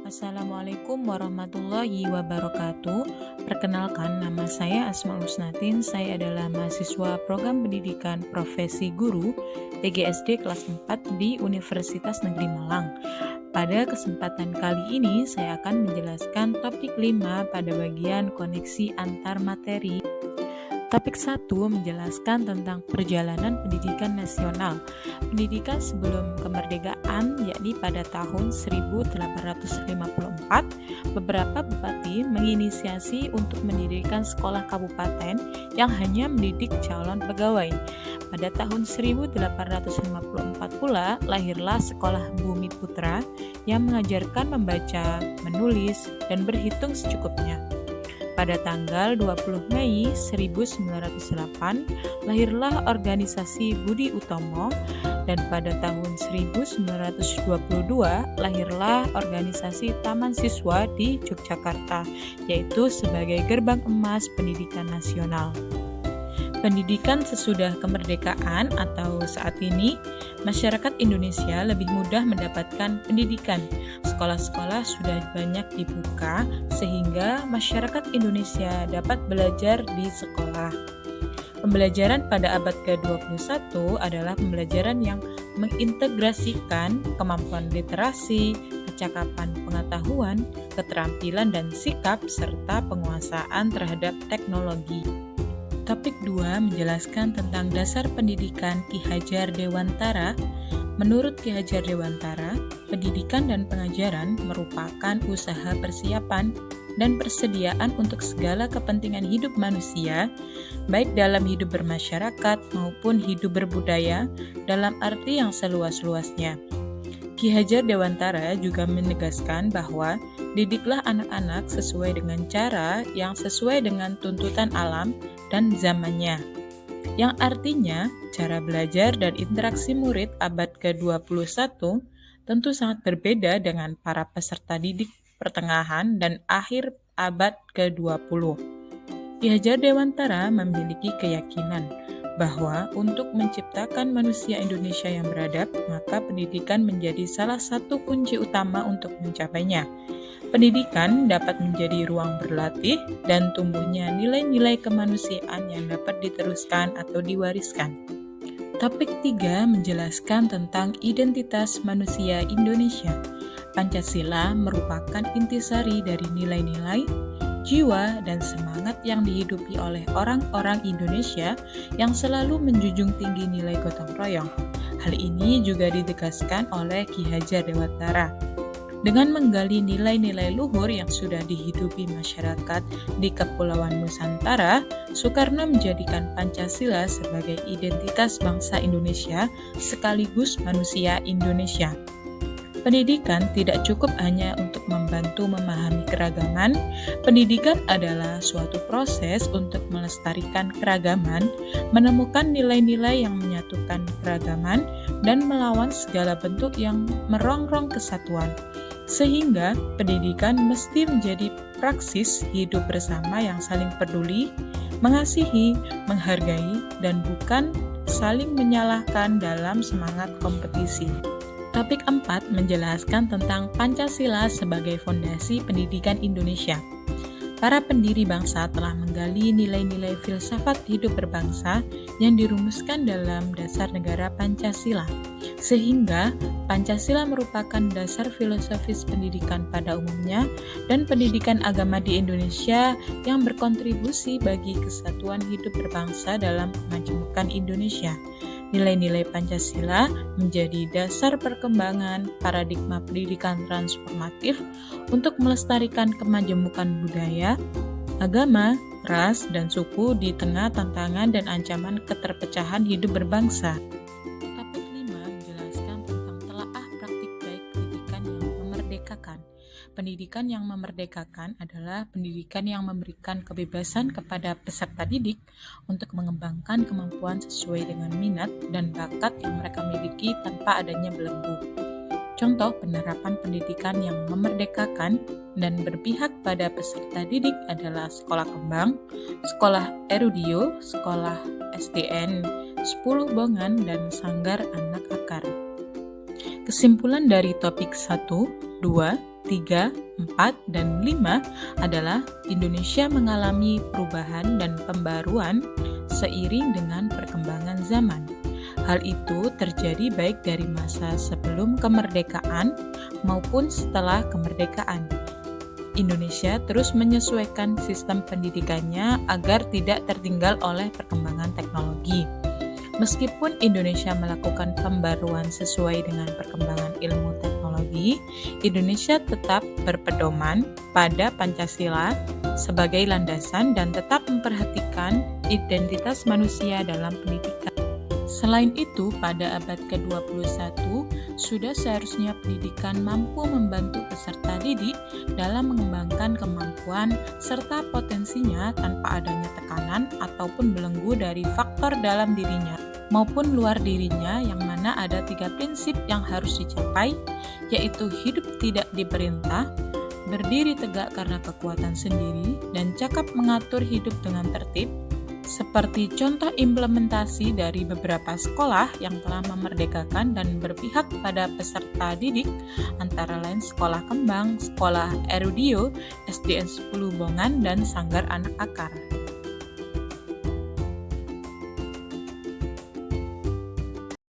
Assalamualaikum warahmatullahi wabarakatuh. Perkenalkan, nama saya Asmaul Husnatin. Saya adalah mahasiswa program pendidikan profesi guru PGSD kelas 4 di Universitas Negeri Malang. Pada kesempatan kali ini, saya akan menjelaskan topik 5 pada bagian koneksi antar materi. Topik 1 menjelaskan tentang perjalanan pendidikan nasional. Pendidikan sebelum kemerdekaan, yakni pada tahun 1854, beberapa bupati menginisiasi untuk mendirikan sekolah kabupaten yang hanya mendidik calon pegawai. Pada tahun 1854 pula lahirlah Sekolah Bumi Putra yang mengajarkan membaca, menulis, dan berhitung secukupnya. Pada tanggal 20 Mei 1908 lahirlah organisasi Budi Utomo, dan pada tahun 1922 lahirlah organisasi Taman Siswa di Yogyakarta, yaitu sebagai gerbang emas pendidikan nasional. Pendidikan sesudah kemerdekaan atau saat ini, masyarakat Indonesia lebih mudah mendapatkan pendidikan. Sekolah-sekolah sudah banyak dibuka sehingga masyarakat Indonesia dapat belajar di sekolah. Pembelajaran pada abad ke-21 adalah pembelajaran yang mengintegrasikan kemampuan literasi, kecakapan pengetahuan, keterampilan dan sikap, serta penguasaan terhadap teknologi. Topik 2 menjelaskan tentang dasar pendidikan Ki Hajar Dewantara. Menurut Ki Hajar Dewantara, pendidikan dan pengajaran merupakan usaha persiapan dan persediaan untuk segala kepentingan hidup manusia, baik dalam hidup bermasyarakat maupun hidup berbudaya dalam arti yang seluas-luasnya. Ki Hajar Dewantara juga menegaskan bahwa didiklah anak-anak sesuai dengan cara yang sesuai dengan tuntutan alam dan zamannya, yang artinya cara belajar dan interaksi murid abad ke-21 tentu sangat berbeda dengan para peserta didik pertengahan dan akhir abad ke-20. Ki Hajar Dewantara memiliki keyakinan bahwa untuk menciptakan manusia Indonesia yang beradab, maka pendidikan menjadi salah satu kunci utama untuk mencapainya. Pendidikan dapat menjadi ruang berlatih dan tumbuhnya nilai-nilai kemanusiaan yang dapat diteruskan atau diwariskan. Topik 3 menjelaskan tentang identitas manusia Indonesia. Pancasila merupakan intisari dari nilai-nilai, jiwa, dan semangat yang dihidupi oleh orang-orang Indonesia yang selalu menjunjung tinggi nilai gotong royong. Hal ini juga ditegaskan oleh Ki Hajar Dewantara. Dengan menggali nilai-nilai luhur yang sudah dihidupi masyarakat di Kepulauan Nusantara, Soekarno menjadikan Pancasila sebagai identitas bangsa Indonesia sekaligus manusia Indonesia. Pendidikan tidak cukup hanya untuk membantu memahami keragaman. Pendidikan adalah suatu proses untuk melestarikan keragaman, menemukan nilai-nilai yang menyatukan keragaman, dan melawan segala bentuk yang merongrong kesatuan. Sehingga pendidikan mesti menjadi praksis hidup bersama yang saling peduli, mengasihi, menghargai, dan bukan saling menyalahkan dalam semangat kompetisi. Topik 4 menjelaskan tentang Pancasila sebagai fondasi pendidikan Indonesia. Para pendiri bangsa telah menggali nilai-nilai filsafat hidup berbangsa yang dirumuskan dalam dasar negara Pancasila, sehingga Pancasila merupakan dasar filosofis pendidikan pada umumnya dan pendidikan agama di Indonesia yang berkontribusi bagi kesatuan hidup berbangsa dalam kemajemukan Indonesia. Nilai-nilai Pancasila menjadi dasar perkembangan paradigma pendidikan transformatif untuk melestarikan kemajemukan budaya, agama, ras, dan suku di tengah tantangan dan ancaman keterpecahan hidup berbangsa. Topik 5 menjelaskan tentang telaah praktik baik pendidikan yang memerdekakan. Pendidikan yang memerdekakan adalah pendidikan yang memberikan kebebasan kepada peserta didik untuk mengembangkan kemampuan sesuai dengan minat dan bakat yang mereka miliki tanpa adanya belenggu. Contoh penerapan pendidikan yang memerdekakan dan berpihak pada peserta didik adalah sekolah kembang, sekolah erudio, sekolah SDN 10 Bongan, dan sanggar anak akar. Kesimpulan dari topik 1, 2, 3, 4, dan 5 adalah Indonesia mengalami perubahan dan pembaruan seiring dengan perkembangan zaman. Hal itu terjadi baik dari masa sebelum kemerdekaan maupun setelah kemerdekaan. Indonesia terus menyesuaikan sistem pendidikannya agar tidak tertinggal oleh perkembangan teknologi. Meskipun Indonesia melakukan pembaruan sesuai dengan perkembangan ilmu teknologi, Indonesia tetap berpedoman pada Pancasila sebagai landasan dan tetap memperhatikan identitas manusia dalam pendidikan. Selain itu, pada abad ke-21, sudah seharusnya pendidikan mampu membantu peserta didik dalam mengembangkan kemampuan serta potensinya tanpa adanya tekanan ataupun belenggu dari faktor dalam dirinya maupun luar dirinya, yang mana ada 3 prinsip yang harus dicapai, yaitu hidup tidak diperintah, berdiri tegak karena kekuatan sendiri, dan cakap mengatur hidup dengan tertib, seperti contoh implementasi dari beberapa sekolah yang telah memerdekakan dan berpihak pada peserta didik, antara lain Sekolah Kembang, Sekolah Erudio, SDN 10 Bongan, dan Sanggar Anak Akar.